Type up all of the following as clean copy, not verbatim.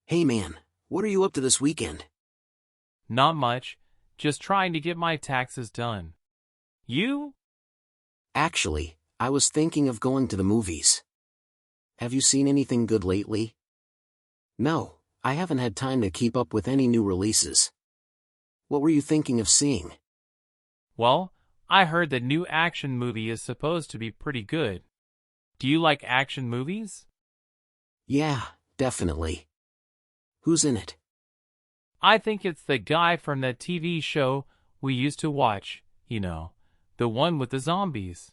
Hey man, what are you up to this weekend? Not much, just trying to get my taxes done. You? Actually, I was thinking of going to the movies. Have you seen anything good lately? No, I haven't had time to keep up with any new releases. What were you thinking of seeing? Well, I heard the new action movie is supposed to be pretty good. Do you like action movies? Yeah, definitely. Who's in it? I think it's the guy from that TV show we used to watch, the one with the zombies.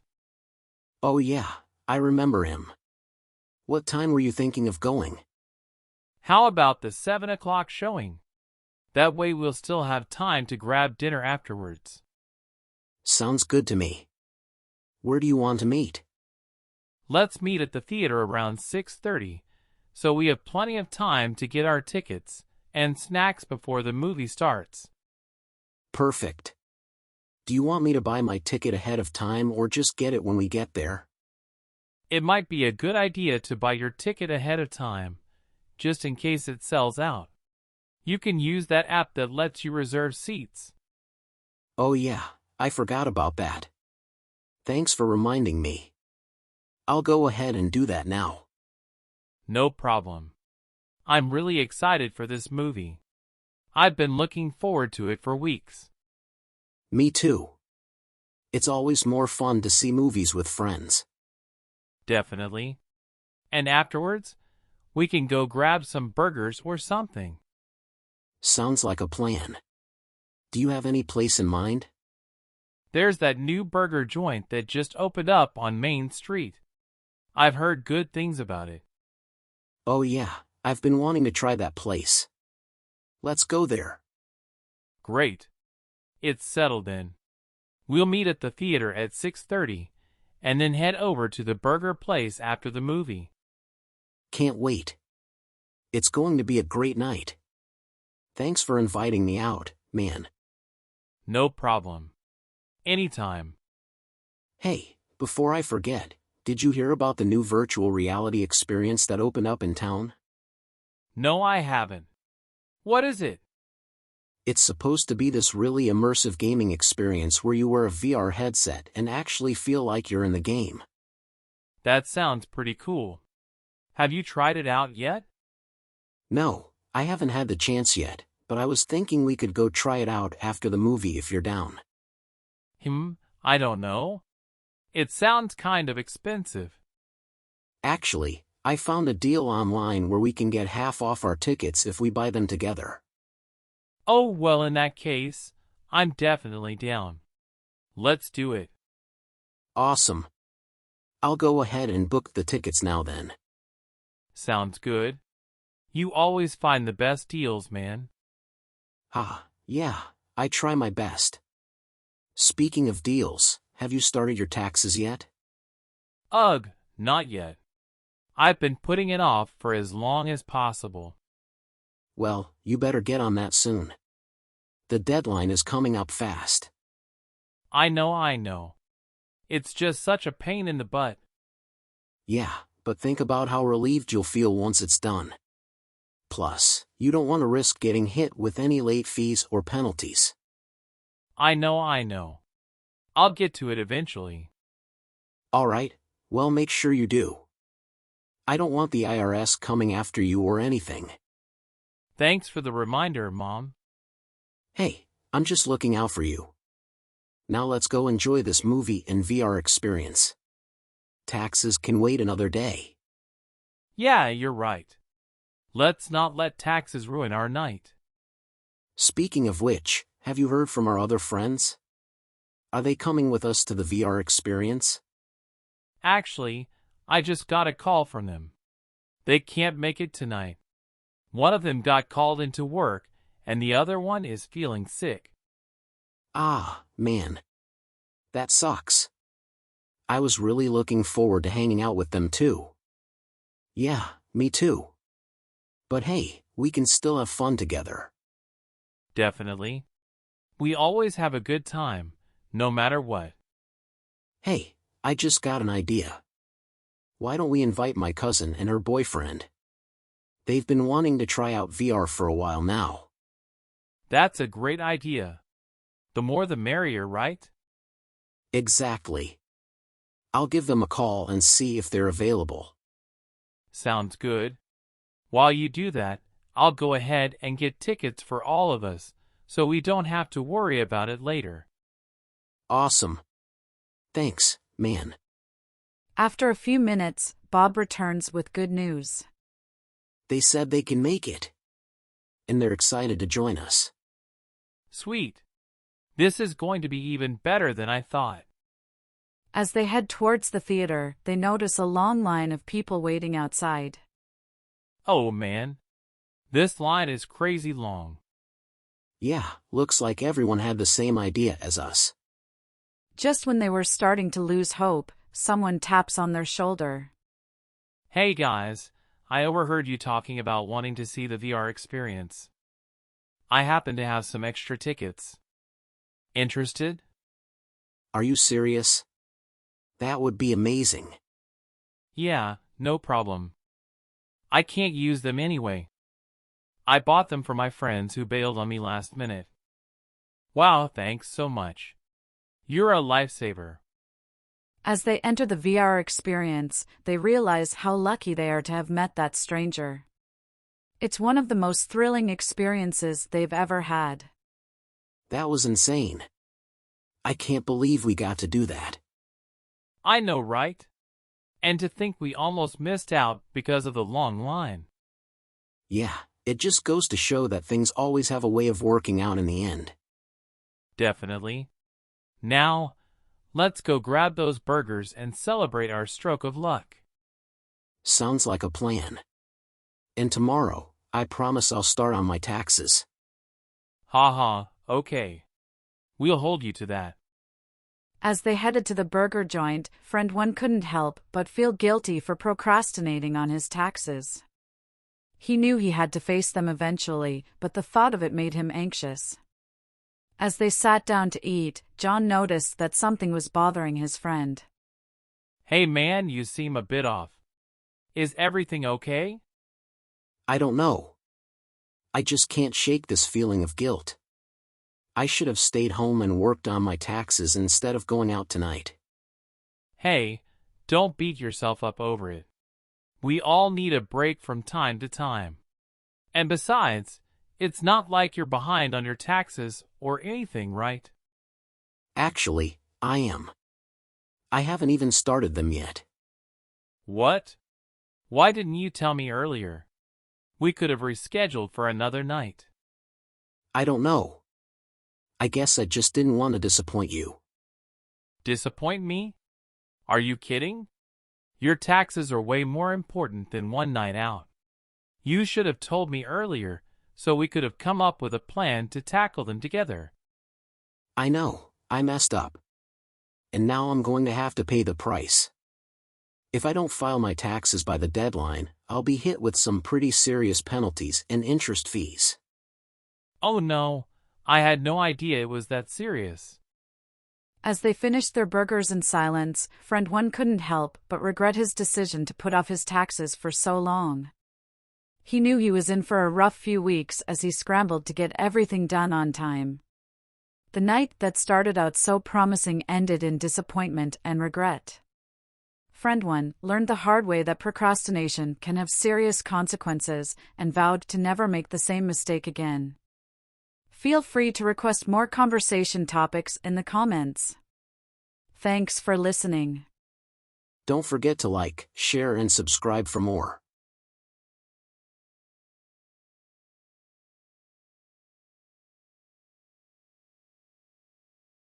Oh yeah, I remember him. What time were you thinking of going? How about the 7 o'clock showing? That way we'll still have time to grab dinner afterwards. Sounds good to me. Where do you want to meet? Let's meet at the theater around 6:30, so we have plenty of time to get our tickets and snacks before the movie starts. Perfect. Do you want me to buy my ticket ahead of time or just get it when we get there? It might be a good idea to buy your ticket ahead of time, just in case it sells out. You can use that app that lets you reserve seats. Oh yeah, I forgot about that. Thanks for reminding me. I'll go ahead and do that now. No problem. I'm really excited for this movie. I've been looking forward to it for weeks. Me too. It's always more fun to see movies with friends. Definitely. And afterwards, we can go grab some burgers or something. Sounds like a plan. Do you have any place in mind? There's that new burger joint that just opened up on Main Street. I've heard good things about it. Oh yeah, I've been wanting to try that place. Let's go there. Great. It's settled then. We'll meet at the theater at 6:30 and then head over to the burger place after the movie. Can't wait. It's going to be a great night. Thanks for inviting me out, man. No problem. Anytime. Hey, before I forget, did you hear about the new virtual reality experience that opened up in town? No, I haven't. What is it? It's supposed to be this really immersive gaming experience where you wear a VR headset and actually feel like you're in the game. That sounds pretty cool. Have you tried it out yet? No, I haven't had the chance yet, but I was thinking we could go try it out after the movie if you're down. I don't know. It sounds kind of expensive. Actually, I found a deal online where we can get half off our tickets if we buy them together. Oh, well, in that case, I'm definitely down. Let's do it. Awesome. I'll go ahead and book the tickets now then. Sounds good. You always find the best deals, man. Yeah, I try my best. Speaking of deals, have you started your taxes yet? Ugh, not yet. I've been putting it off for as long as possible. Well, you better get on that soon. The deadline is coming up fast. I know. It's just such a pain in the butt. Yeah, but think about how relieved you'll feel once it's done. Plus, you don't want to risk getting hit with any late fees or penalties. I know. I'll get to it eventually. Alright, well make sure you do. I don't want the IRS coming after you or anything. Thanks for the reminder, Mom. Hey, I'm just looking out for you. Now let's go enjoy this movie and VR experience. Taxes can wait another day. Yeah, you're right. Let's not let taxes ruin our night. Speaking of which, have you heard from our other friends? Are they coming with us to the VR experience? Actually, I just got a call from them. They can't make it tonight. One of them got called into work, and the other one is feeling sick. Ah, man. That sucks. I was really looking forward to hanging out with them too. Yeah, me too. But hey, we can still have fun together. Definitely. We always have a good time, no matter what. Hey, I just got an idea. Why don't we invite my cousin and her boyfriend? They've been wanting to try out VR for a while now. That's a great idea. The more the merrier, right? Exactly. I'll give them a call and see if they're available. Sounds good. While you do that, I'll go ahead and get tickets for all of us, so we don't have to worry about it later. Awesome. Thanks, man. After a few minutes, Bob returns with good news. They said they can make it. And they're excited to join us. Sweet. This is going to be even better than I thought. As they head towards the theater, they notice a long line of people waiting outside. Oh man. This line is crazy long. Yeah, looks like everyone had the same idea as us. Just when they were starting to lose hope, someone taps on their shoulder. Hey guys, I overheard you talking about wanting to see the VR experience. I happen to have some extra tickets. Interested? Are you serious? That would be amazing. Yeah, no problem. I can't use them anyway. I bought them for my friends who bailed on me last minute. Wow, thanks so much. You're a lifesaver. As they enter the VR experience, they realize how lucky they are to have met that stranger. It's one of the most thrilling experiences they've ever had. That was insane. I can't believe we got to do that. I know, right? And to think we almost missed out because of the long line. Yeah, it just goes to show that things always have a way of working out in the end. Definitely. Now, let's go grab those burgers and celebrate our stroke of luck. Sounds like a plan. And tomorrow, I promise I'll start on my taxes. Haha, okay. We'll hold you to that. As they headed to the burger joint, friend one couldn't help but feel guilty for procrastinating on his taxes. He knew he had to face them eventually, but the thought of it made him anxious. As they sat down to eat, John noticed that something was bothering his friend. Hey man, you seem a bit off. Is everything okay? I don't know. I just can't shake this feeling of guilt. I should have stayed home and worked on my taxes instead of going out tonight. Hey, don't beat yourself up over it. We all need a break from time to time. And besides, it's not like you're behind on your taxes or anything, right? Actually, I am. I haven't even started them yet. What? Why didn't you tell me earlier? We could have rescheduled for another night. I don't know. I guess I just didn't want to disappoint you. Disappoint me? Are you kidding? Your taxes are way more important than one night out. You should have told me earlier, so we could have come up with a plan to tackle them together. I know, I messed up. And now I'm going to have to pay the price. If I don't file my taxes by the deadline, I'll be hit with some pretty serious penalties and interest fees. Oh no, I had no idea it was that serious. As they finished their burgers in silence, friend one couldn't help but regret his decision to put off his taxes for so long. He knew he was in for a rough few weeks as he scrambled to get everything done on time. The night that started out so promising ended in disappointment and regret. Friend one learned the hard way that procrastination can have serious consequences and vowed to never make the same mistake again. Feel free to request more conversation topics in the comments. Thanks for listening. Don't forget to like, share and subscribe for more.